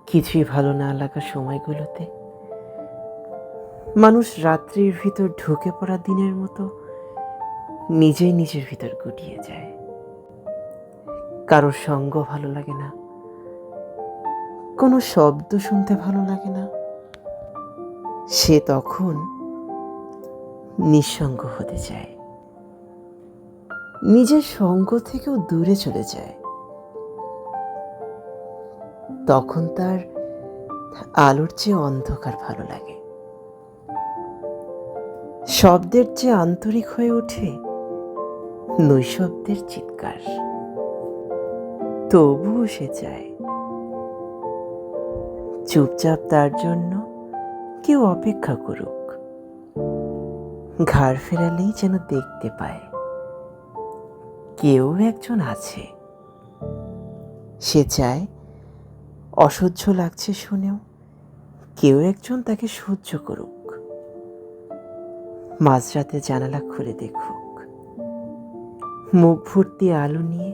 কিছুই ভালো না লাগার সময়গুলোতে মানুষ রাত্রির ভিতর ঢুকে পড়া দিনের মতো নিজেই নিজের ভিতর গুটিয়ে যায়। কারোর সঙ্গ ভালো লাগে না, কোনো শব্দ শুনতে ভালো লাগে না। সে তখন নিঃসঙ্গ হতে চায়, নিজের সঙ্গ থেকেও দূরে চলে যায়। তখন তার আলোর চেয়ে অন্ধকার ভালো লাগে, শব্দের চেয়ে আন্তরিক হয়ে ওঠে নৈশব্দের চিৎকার। তবুও সে চায় চুপচাপ তার জন্য কেউ অপেক্ষা করুক, ঘাড় ফেরালেই যেন দেখতে পায় কেউ একজন আছে। সে চায় অসহ্য লাগছে শুনেও কেউ একজন তাকে সহ্য করুক, মাঝরাতে জানালা খুলে দেখুক, মুখ ভর্তি আলো নিয়ে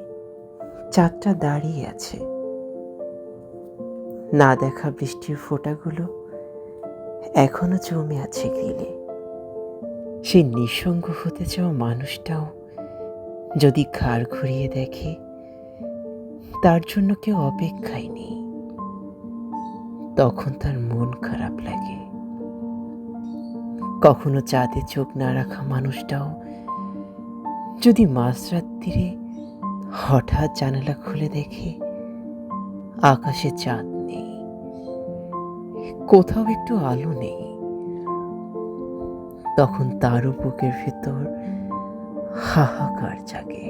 চাঁদটা দাঁড়িয়ে আছে। না দেখা বৃষ্টির ফোঁটাগুলো এখনো জমে আছে গ্রিলে। সেই নিঃসঙ্গ হতে চাওয়া মানুষটাও যদি ঘাড় ঘুরিয়ে দেখে তার জন্য কেউ অপেক্ষায় নেই, তখন তার মন খারাপ লাগে। কখনো চাঁদে চোখ না রাখা মানুষটাও যদি মাঝরাত্রিরে হঠাৎ জানালা খুলে দেখে আকাশে চাঁদ নেই, কোথাও একটু আলো নেই, তখন তারও বুকের ভেতর হাহাকার জাগে।